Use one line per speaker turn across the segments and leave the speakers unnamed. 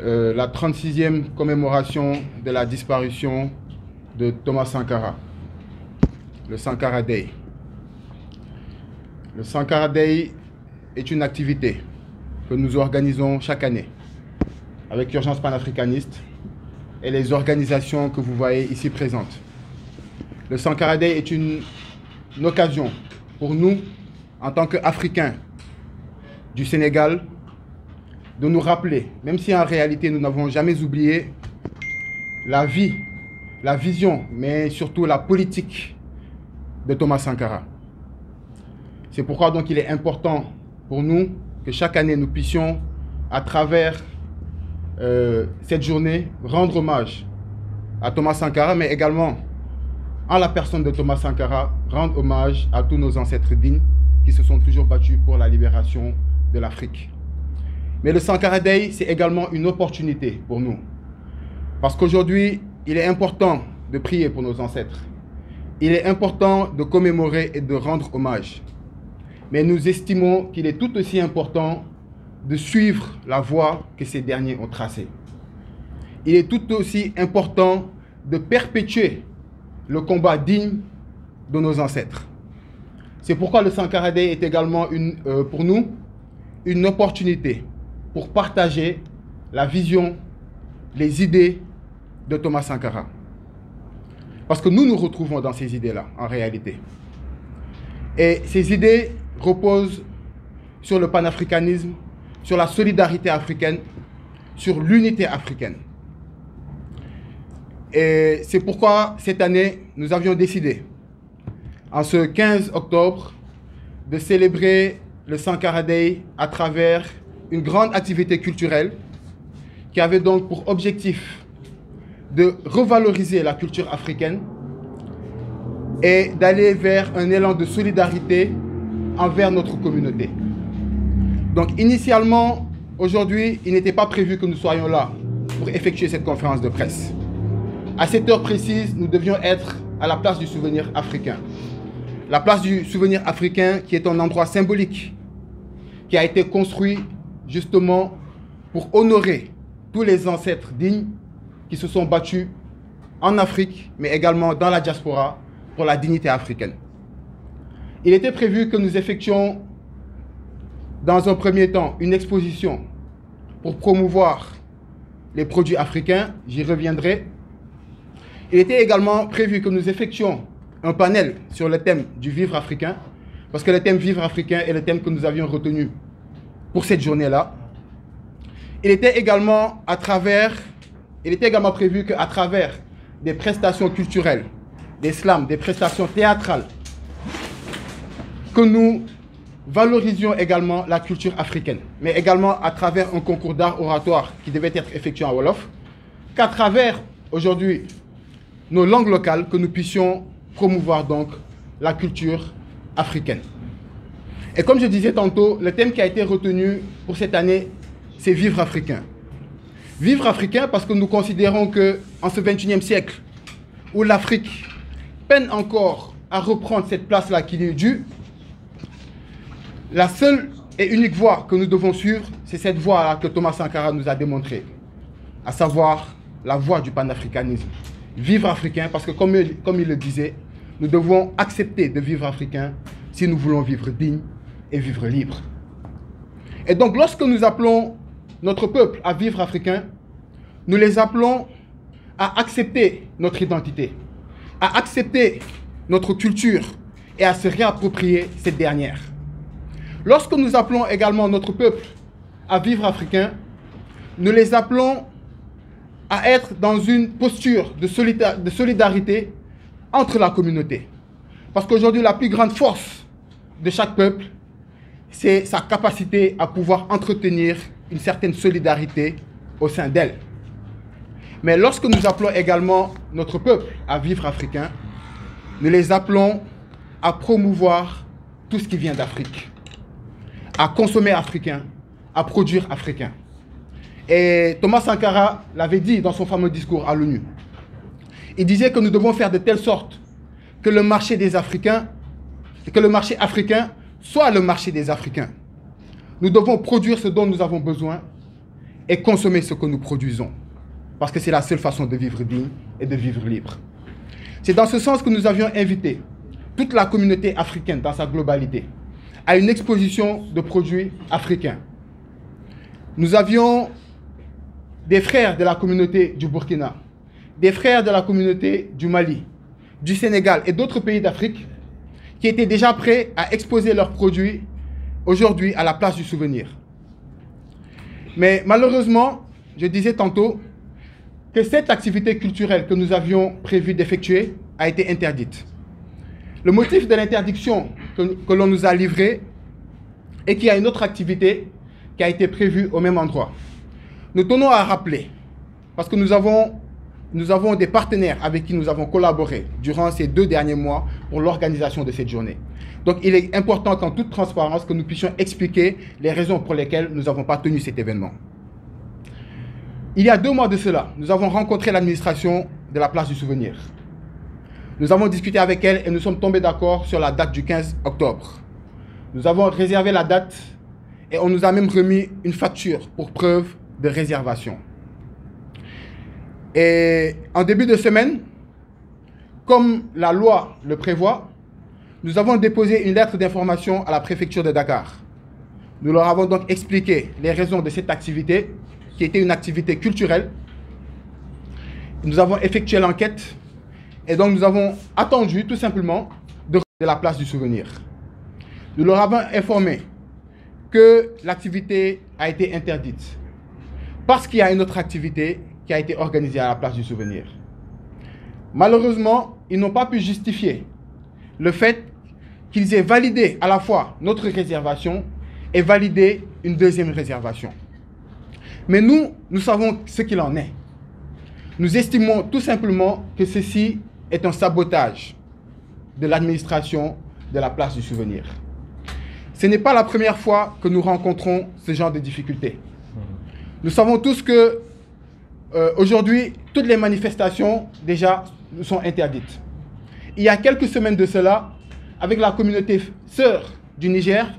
la 36e commémoration de la disparition de Thomas Sankara, le Sankara Day. Le Sankara Day est une activité que nous organisons chaque année avec l'Urgence panafricaniste et les organisations que vous voyez ici présentes. Le Sankara Day est une occasion pour nous, en tant qu'Africains du Sénégal, de nous rappeler, même si en réalité nous n'avons jamais oublié la vie, la vision, mais surtout la politique de Thomas Sankara. C'est pourquoi donc il est important pour nous que chaque année nous puissions, à travers cette journée, rendre hommage à Thomas Sankara, mais également en la personne de Thomas Sankara, rendre hommage à tous nos ancêtres dignes qui se sont toujours battus pour la libération de l'Afrique. Mais le Sankara Day, c'est également une opportunité pour nous. Parce qu'aujourd'hui, il est important de prier pour nos ancêtres. Il est important de commémorer et de rendre hommage. Mais nous estimons qu'il est tout aussi important de suivre la voie que ces derniers ont tracée. Il est tout aussi important de perpétuer le combat digne de nos ancêtres. C'est pourquoi le Sankara Day est également pour nous une opportunité pour partager la vision, les idées de Thomas Sankara. Parce que nous nous retrouvons dans ces idées-là, en réalité. Et ces idées reposent sur le panafricanisme, sur la solidarité africaine, sur l'unité africaine. Et c'est pourquoi cette année, nous avions décidé, en ce 15 octobre, de célébrer le Sankara Day à travers une grande activité culturelle qui avait donc pour objectif de revaloriser la culture africaine et d'aller vers un élan de solidarité envers notre communauté. Donc initialement, aujourd'hui, il n'était pas prévu que nous soyons là pour effectuer cette conférence de presse. À cette heure précise, nous devions être à la place du souvenir africain. La place du souvenir africain qui est un endroit symbolique, qui a été construit justement pour honorer tous les ancêtres dignes qui se sont battus en Afrique, mais également dans la diaspora pour la dignité africaine. Il était prévu que nous effectuions dans un premier temps une exposition pour promouvoir les produits africains, j'y reviendrai. Il était également prévu que nous effectuions un panel sur le thème du vivre africain, parce que le thème vivre africain est le thème que nous avions retenu pour cette journée-là. Il était également prévu qu'à travers des prestations culturelles, des slams, des prestations théâtrales, que nous valorisions également la culture africaine, mais également à travers un concours d'art oratoire qui devait être effectué en Wolof, qu'à travers aujourd'hui nos langues locales, que nous puissions promouvoir donc la culture africaine. Et comme je disais tantôt, le thème qui a été retenu pour cette année, c'est vivre africain. Vivre africain parce que nous considérons qu'en ce 21e siècle, où l'Afrique peine encore à reprendre cette place-là qui lui est due, la seule et unique voie que nous devons suivre, c'est cette voie-là que Thomas Sankara nous a démontrée, à savoir la voie du panafricanisme. Vivre africain parce que, comme il le disait, nous devons accepter de vivre africain si nous voulons vivre digne et vivre libre. Et donc, lorsque nous appelons notre peuple à vivre africain, nous les appelons à accepter notre identité, à accepter notre culture et à se réapproprier cette dernière. Lorsque nous appelons également notre peuple à vivre africain, nous les appelons à être dans une posture de solidarité entre la communauté. Parce qu'aujourd'hui, la plus grande force de chaque peuple, c'est sa capacité à pouvoir entretenir une certaine solidarité au sein d'elle. Mais lorsque nous appelons également notre peuple à vivre africain, nous les appelons à promouvoir tout ce qui vient d'Afrique, à consommer africain, à produire africain. Et Thomas Sankara l'avait dit dans son fameux discours à l'ONU. Il disait que nous devons faire de telle sorte que le marché des Africains, que le marché africain soit le marché des Africains. Nous devons produire ce dont nous avons besoin et consommer ce que nous produisons. Parce que c'est la seule façon de vivre digne et de vivre libre. C'est dans ce sens que nous avions invité toute la communauté africaine dans sa globalité à une exposition de produits africains. Nous avions des frères de la communauté du Burkina, des frères de la communauté du Mali, du Sénégal et d'autres pays d'Afrique qui étaient déjà prêts à exposer leurs produits aujourd'hui à la place du souvenir. Mais malheureusement, je disais tantôt que cette activité culturelle que nous avions prévu d'effectuer a été interdite. Le motif de l'interdiction que l'on nous a livré est qu'il y a une autre activité qui a été prévue au même endroit. Nous tenons à rappeler, parce que nous avons des partenaires avec qui nous avons collaboré durant ces 2 derniers mois pour l'organisation de cette journée. Donc il est important qu'en toute transparence, que nous puissions expliquer les raisons pour lesquelles nous n'avons pas tenu cet événement. Il y a 2 mois de cela, nous avons rencontré l'administration de la place du souvenir. Nous avons discuté avec elle et nous sommes tombés d'accord sur la date du 15 octobre. Nous avons réservé la date et on nous a même remis une facture pour preuve de réservation. Et en début de semaine, comme la loi le prévoit, nous avons déposé une lettre d'information à la préfecture de Dakar. Nous leur avons donc expliqué les raisons de cette activité, qui était une activité culturelle. Nous avons effectué l'enquête et donc nous avons attendu tout simplement de la place du souvenir. Nous leur avons informé que l'activité a été interdite parce qu'il y a une autre activité qui a été organisée à la place du souvenir. Malheureusement, ils n'ont pas pu justifier le fait qu'ils aient validé à la fois notre réservation et validé une deuxième réservation. Mais nous savons ce qu'il en est. Nous estimons tout simplement que ceci est un sabotage de l'administration de la place du souvenir. Ce n'est pas la première fois que nous rencontrons ce genre de difficultés. Nous savons tous que aujourd'hui, toutes les manifestations déjà sont interdites. Il y a quelques semaines de cela, avec la communauté sœur du Niger,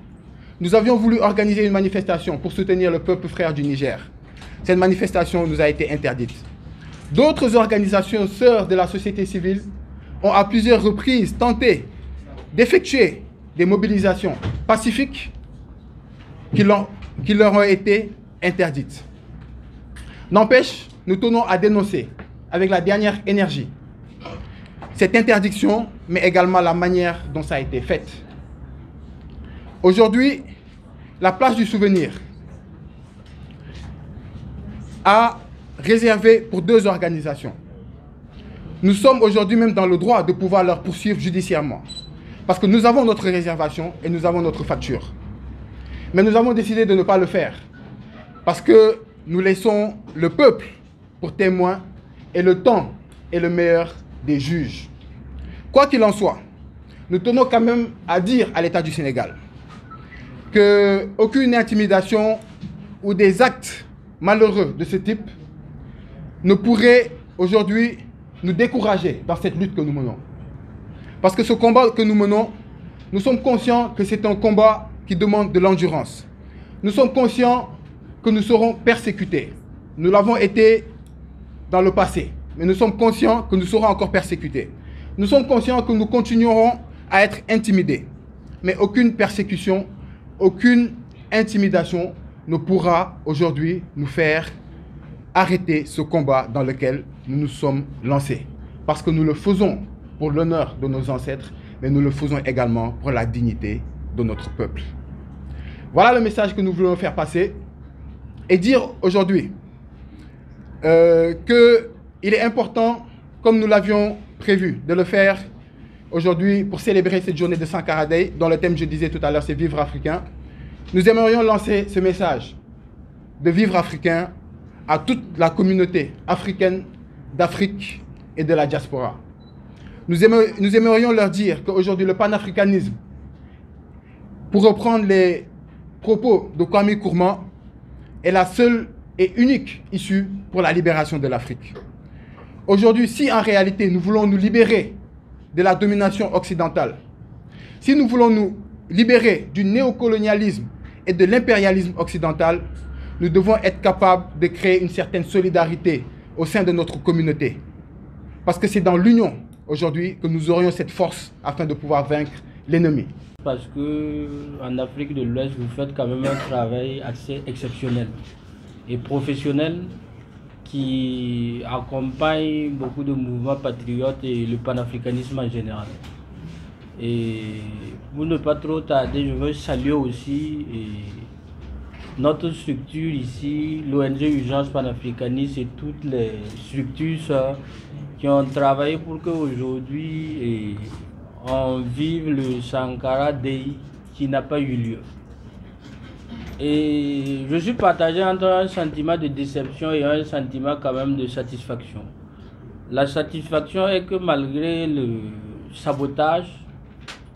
nous avions voulu organiser une manifestation pour soutenir le peuple frère du Niger. Cette manifestation nous a été interdite. D'autres organisations sœurs de la société civile ont à plusieurs reprises tenté d'effectuer des mobilisations pacifiques qui leur ont été interdites. N'empêche, nous tenons à dénoncer avec la dernière énergie cette interdiction, mais également la manière dont ça a été fait. Aujourd'hui, la place du souvenir a réservé pour 2 organisations. Nous sommes aujourd'hui même dans le droit de pouvoir leur poursuivre judiciairement. Parce que nous avons notre réservation et nous avons notre facture. Mais nous avons décidé de ne pas le faire. Parce que nous laissons le peuple pour témoin et le temps est le meilleur des juges. Quoi qu'il en soit, nous tenons quand même à dire à l'État du Sénégal qu'aucune intimidation ou des actes malheureux de ce type ne pourrait aujourd'hui nous décourager dans cette lutte que nous menons. Parce que ce combat que nous menons, nous sommes conscients que c'est un combat qui demande de l'endurance. Nous sommes conscients que nous serons persécutés. Nous l'avons été dans le passé, mais nous sommes conscients que nous serons encore persécutés. Nous sommes conscients que nous continuerons à être intimidés. Mais aucune persécution, aucune intimidation ne pourra aujourd'hui nous faire arrêter ce combat dans lequel nous nous sommes lancés. Parce que nous le faisons pour l'honneur de nos ancêtres, mais nous le faisons également pour la dignité de notre peuple. Voilà le message que nous voulons faire passer et dire aujourd'hui qu'il est important, comme nous l'avions prévu, de le faire aujourd'hui pour célébrer cette journée de Sankara Day, dont le thème, je disais tout à l'heure, c'est Vivre africain. Nous aimerions lancer ce message de Vivre africain à toute la communauté africaine d'Afrique et de la diaspora. Nous aimerions leur dire qu'aujourd'hui, le panafricanisme, pour reprendre les propos de Kwame Nkrumah, est la seule et unique issue pour la libération de l'Afrique. Aujourd'hui, si en réalité nous voulons nous libérer de la domination occidentale, si nous voulons nous libérer du néocolonialisme et de l'impérialisme occidental, nous devons être capables de créer une certaine solidarité au sein de notre communauté. Parce que c'est dans l'union, aujourd'hui, que nous aurions cette force afin de pouvoir vaincre l'ennemi.
Parce qu'en Afrique de l'Ouest, vous faites quand même un travail assez exceptionnel et professionnel qui accompagne beaucoup de mouvements patriotes et le panafricanisme en général. Et pour ne pas trop tarder, je veux saluer aussi notre structure ici, l'ONG Urgence Panafricaniste et toutes les structures qui ont travaillé pour qu'aujourd'hui on vive le Sankara Day qui n'a pas eu lieu. Et je suis partagé entre un sentiment de déception et un sentiment quand même de satisfaction. La satisfaction est que malgré le sabotage,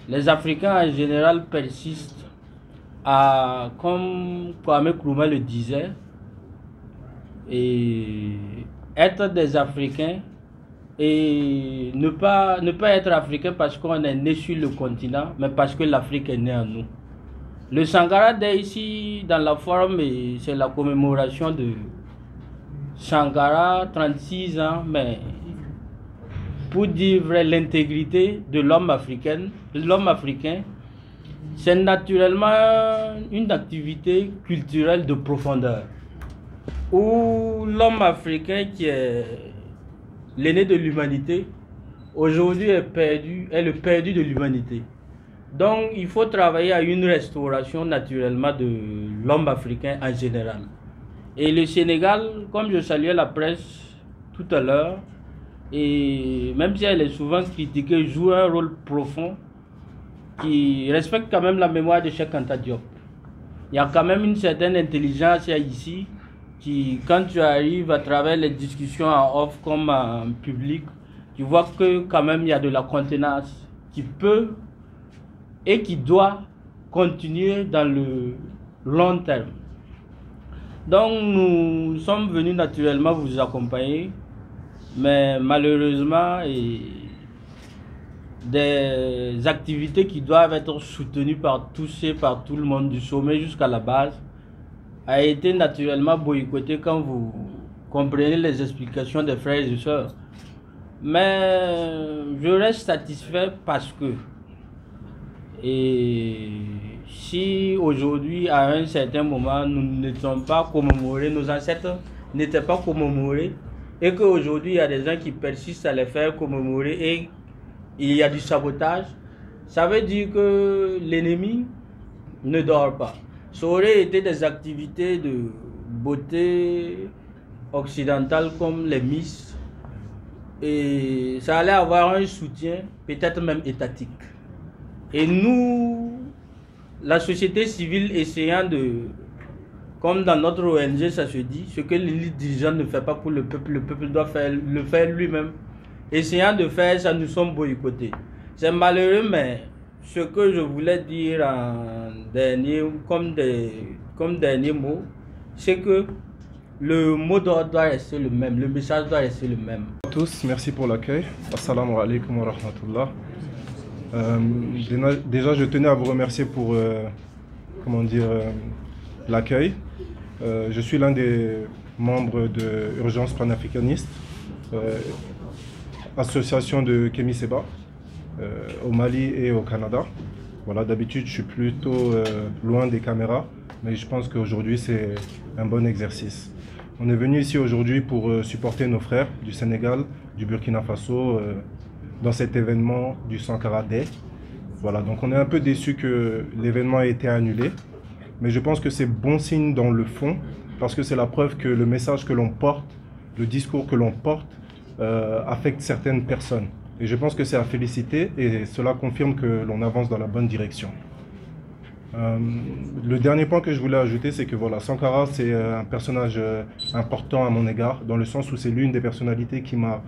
les Africains en général persistent à, comme Kwame Nkrumah le disait, et être des Africains et ne pas être Africain parce qu'on est né sur le continent, mais parce que l'Afrique est née en nous. Le Sankara Day ici, dans la forme, c'est la commémoration de Sankara, 36 ans, mais pour dire vrai, l'intégrité de l'homme africain, c'est naturellement une activité culturelle de profondeur, où l'homme africain qui est l'aîné de l'humanité, aujourd'hui est le perdu de l'humanité. Donc il faut travailler à une restauration naturellement de l'homme africain en général. Et le Sénégal, comme je saluais la presse tout à l'heure, et même si elle est souvent critiquée, joue un rôle profond qui respecte quand même la mémoire de Cheikh Anta Diop. Il y a quand même une certaine intelligence ici qui, quand tu arrives à travers les discussions en off comme en public, tu vois que quand même il y a de la contenance qui peut et qui doit continuer dans le long terme. Donc nous sommes venus naturellement vous accompagner, mais malheureusement des activités qui doivent être soutenues par tous et par tout le monde, du sommet jusqu'à la base, a été naturellement boycottée quand vous comprenez les explications des frères et sœurs. Mais je reste satisfait parce que si aujourd'hui, à un certain moment, nous n'étions pas commémorés, nos ancêtres n'étaient pas commémorés, et qu'aujourd'hui, il y a des gens qui persistent à les faire commémorer et il y a du sabotage, ça veut dire que l'ennemi ne dort pas. Ça aurait été des activités de beauté occidentale comme les Miss, et ça allait avoir un soutien, peut-être même étatique. Et nous, la société civile essayant de, comme dans notre ONG ça se dit, ce que l'élite dirigeante ne fait pas pour le peuple doit le faire lui-même. Essayant de faire ça, nous sommes boycottés. C'est malheureux, mais ce que je voulais dire en dernier, comme dernier mot, c'est que le mot d'ordre doit rester le même, le message doit rester le même.
Bonjour à tous, merci pour l'accueil. Assalamu alaikum wa rahmatullah. Déjà, je tenais à vous remercier pour l'accueil. Je suis l'un des membres de Urgence Panafricaniste, association de Kémy Séba, au Mali et au Canada. Voilà, d'habitude, je suis plutôt loin des caméras, mais je pense qu'aujourd'hui, c'est un bon exercice. On est venu ici aujourd'hui pour supporter nos frères du Sénégal, du Burkina Faso, dans cet événement du Sankara Day. Voilà, donc on est un peu déçu que l'événement ait été annulé, mais je pense que c'est bon signe dans le fond, parce que c'est la preuve que le message que l'on porte, le discours que l'on porte, affecte certaines personnes. Et je pense que c'est à féliciter, et cela confirme que l'on avance dans la bonne direction. Le dernier point que je voulais ajouter, c'est que voilà, Sankara, c'est un personnage important à mon égard, dans le sens où c'est l'une des personnalités qui m'a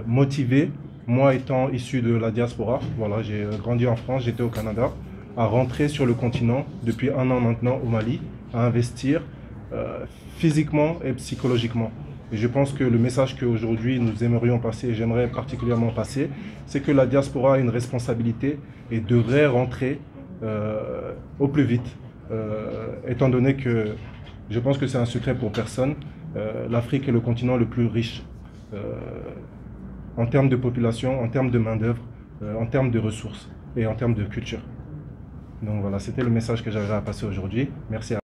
motivé, moi étant issu de la diaspora. Voilà, j'ai grandi en France, j'étais au Canada, à rentrer sur le continent depuis 1 an maintenant au Mali, à investir physiquement et psychologiquement. Et je pense que le message qu'aujourd'hui nous aimerions passer, et j'aimerais particulièrement passer, c'est que la diaspora a une responsabilité et devrait rentrer au plus vite, étant donné que Je pense que c'est un secret pour personne. L'Afrique est le continent le plus riche en termes de population, en termes de main-d'œuvre, en termes de ressources et en termes de culture. Donc voilà, c'était le message que j'avais à passer aujourd'hui. Merci à